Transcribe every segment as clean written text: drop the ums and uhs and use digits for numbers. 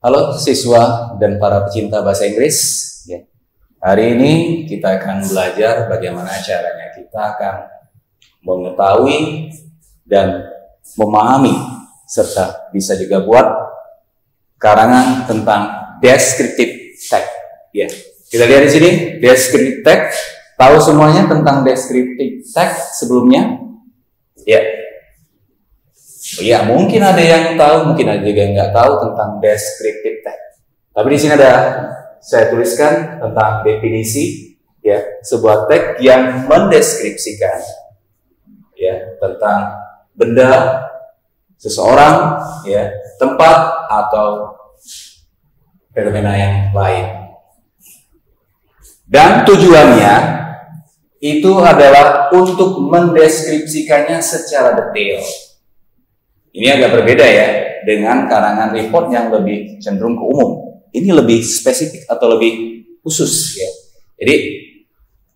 Halo siswa dan para pecinta bahasa Inggris. Ya. Hari ini kita akan belajar bagaimana caranya kita akan mengetahui dan memahami serta bisa juga buat karangan tentang descriptive text. Ya. Kita lihat di sini descriptive text. Tahu semuanya tentang descriptive text sebelumnya? Ya. Ya, mungkin ada yang tahu, mungkin ada juga yang nggak tahu tentang descriptive text. Tapi di sini ada saya tuliskan tentang definisi, ya, sebuah teks yang mendeskripsikan, ya, tentang benda, seseorang, ya, tempat atau fenomena yang lain. Dan tujuannya itu adalah untuk mendeskripsikannya secara detail. Ini agak berbeda ya dengan karangan report yang lebih cenderung ke umum. Ini lebih spesifik atau lebih khusus ya. Jadi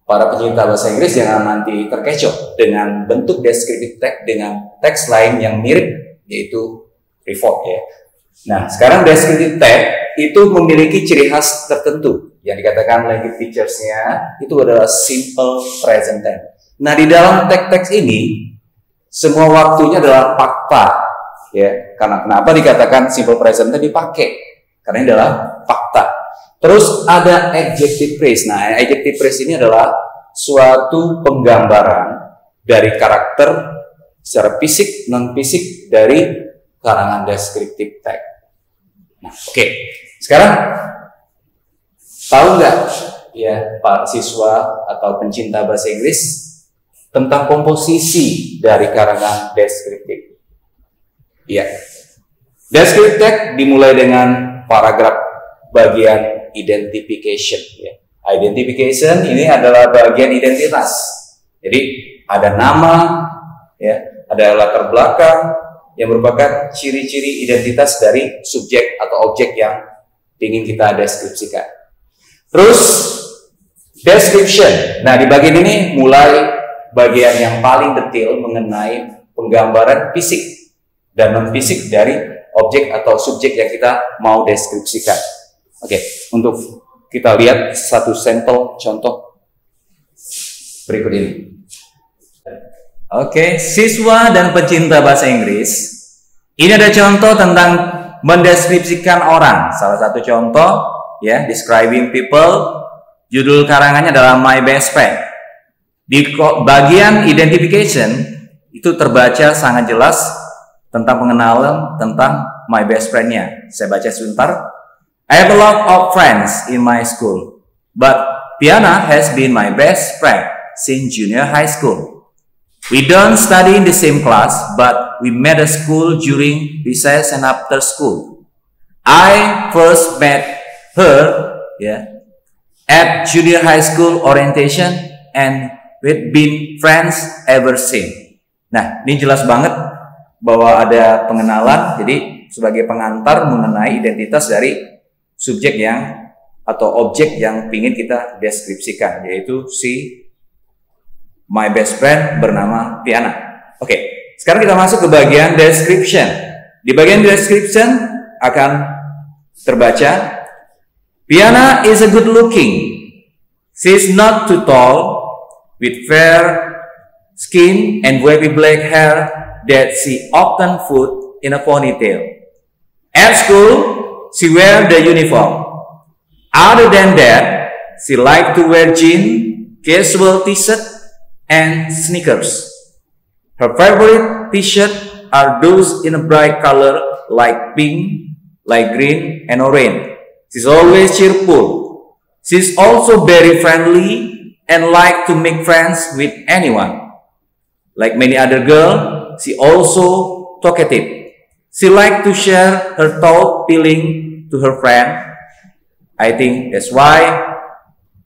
para pecinta bahasa Inggris jangan nanti terkecoh dengan bentuk descriptive text dengan teks lain yang mirip, yaitu report ya. Nah, sekarang descriptive text itu memiliki ciri khas tertentu yang dikatakan language features-nya itu adalah simple present tense. Nah, di dalam teks-teks ini semua waktunya adalah fakta. Ya, karena kenapa dikatakan simple present tense dipakai? Karena ini adalah fakta. Terus ada adjective phrase. Nah, adjective phrase ini adalah suatu penggambaran dari karakter secara fisik, non fisik dari karangan descriptive text. Nah, oke. Sekarang tahu nggak ya Pak siswa atau pencinta bahasa Inggris tentang komposisi dari karangan descriptive? Ya, descriptive text dimulai dengan paragraf bagian identification. Ya. Identification ini adalah bagian identitas. Jadi ada nama, ya, ada latar belakang yang merupakan ciri-ciri identitas dari subjek atau objek yang ingin kita deskripsikan. Terus description. Nah, di bagian ini mulai bagian yang paling detail mengenai penggambaran fisik dan non-fisik dari objek atau subjek yang kita mau deskripsikan. Oke, untuk kita lihat satu sampel contoh berikut ini. Oke, siswa dan pecinta bahasa Inggris, ini ada contoh tentang mendeskripsikan orang. Salah satu contoh, ya, describing people. Judul karangannya adalah My Best Friend. Di bagian identification itu terbaca sangat jelas tentang pengenalan tentang my best friend-nya. Saya baca sebentar. I have a lot of friends in my school, but Piana has been my best friend since junior high school. We don't study in the same class, but we met at school during recess and after school. I first met her, at junior high school orientation, and we've been friends ever since. Nah, ini jelas banget bahwa ada pengenalan, jadi sebagai pengantar mengenai identitas dari subjek yang atau objek yang ingin kita deskripsikan, yaitu si my best friend bernama Piana. Oke, sekarang kita masuk ke bagian description. Di bagian description akan terbaca, Piana is a good looking. She's not too tall, with fair skin and wavy black hair that she often put in a ponytail. At school, she wears the uniform. Other than that, she likes to wear jeans, casual t-shirt, and sneakers. Her favorite t-shirt are those in a bright color like pink, like green, and orange. She's always cheerful. She's also very friendly and like to make friends with anyone. Like many other girls, she also talkative. She likes to share her thought feeling to her friend. I think that's why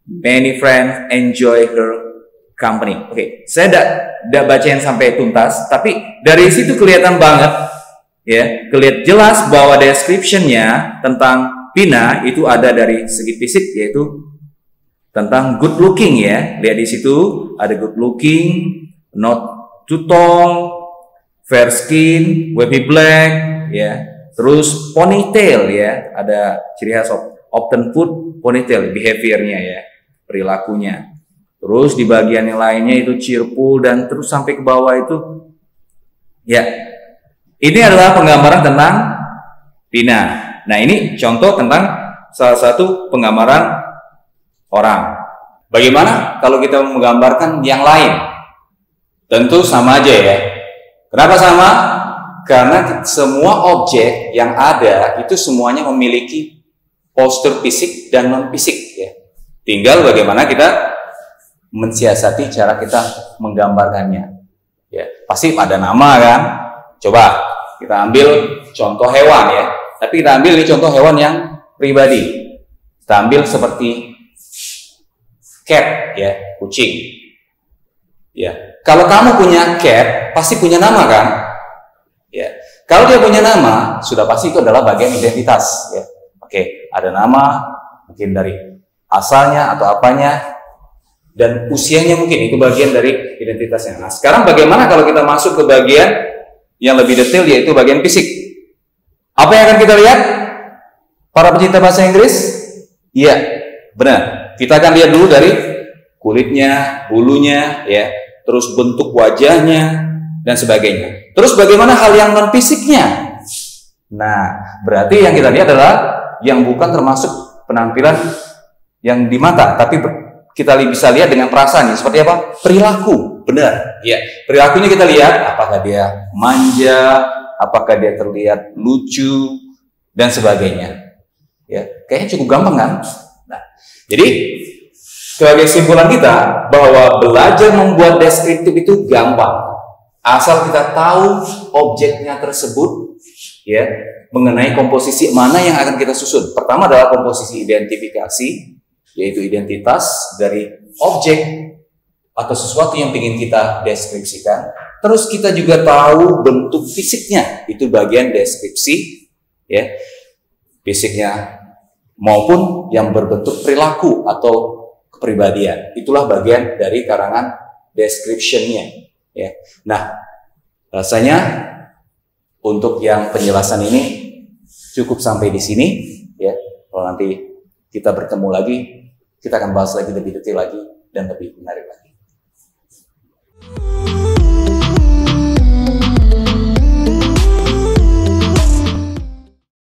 many friends enjoy her company. Oke, saya tidak bacain sampai tuntas, tapi dari situ kelihatan banget, ya, kelihatan jelas bahwa description-nya tentang Pina itu ada dari segi fisik, yaitu tentang good looking, ya. Lihat di situ ada good looking, not too tall, fair skin, wavy black, ya, Terus ponytail ya, ada ciri khas often put ponytail, behaviornya ya, perilakunya. Terus di bagian yang lainnya itu cheerful dan terus sampai ke bawah itu ya. Ini adalah penggambaran tentang Tina. Nah, ini contoh tentang salah satu penggambaran orang. Bagaimana kalau kita menggambarkan yang lain? Tentu sama aja ya. Kenapa sama? Karena semua objek yang ada itu semuanya memiliki postur fisik dan non fisik ya. Tinggal bagaimana kita mensiasati cara kita menggambarkannya. Ya, pasti ada nama kan? Coba kita ambil contoh hewan ya. Tapi kita ambil ini contoh hewan yang pribadi. Kita ambil seperti cat ya, kucing. Ya, kalau kamu punya cat, pasti punya nama kan? Ya, kalau dia punya nama, sudah pasti itu adalah bagian identitas. Ya, oke, ada nama, mungkin dari asalnya atau apanya, dan usianya mungkin itu bagian dari identitasnya. Nah, sekarang bagaimana kalau kita masuk ke bagian yang lebih detail, yaitu bagian fisik? Apa yang akan kita lihat, para pecinta bahasa Inggris? Iya, benar. Kita akan lihat dulu dari kulitnya, bulunya, ya, terus bentuk wajahnya dan sebagainya. Terus bagaimana hal yang non fisiknya? Nah, berarti yang kita lihat adalah yang bukan termasuk penampilan yang di mata, tapi kita bisa lihat dengan perasaannya. Seperti apa? Perilaku, benar. Ya, perilakunya kita lihat apakah dia manja, apakah dia terlihat lucu dan sebagainya. Ya, kayaknya cukup gampang kan? Nah, jadi sebagai kesimpulan kita bahwa belajar membuat deskriptif itu gampang. Asal kita tahu objeknya tersebut, ya, mengenai komposisi mana yang akan kita susun. Pertama adalah komposisi identifikasi, yaitu identitas dari objek atau sesuatu yang ingin kita deskripsikan. Terus kita juga tahu bentuk fisiknya, itu bagian deskripsi, ya, fisiknya maupun yang berbentuk perilaku atau kepribadian. Itulah bagian dari karangan description-nya. Ya. Nah, rasanya untuk yang penjelasan ini cukup sampai di sini. Ya, kalau nanti kita bertemu lagi, kita akan bahas lagi lebih detail lagi dan lebih menarik lagi.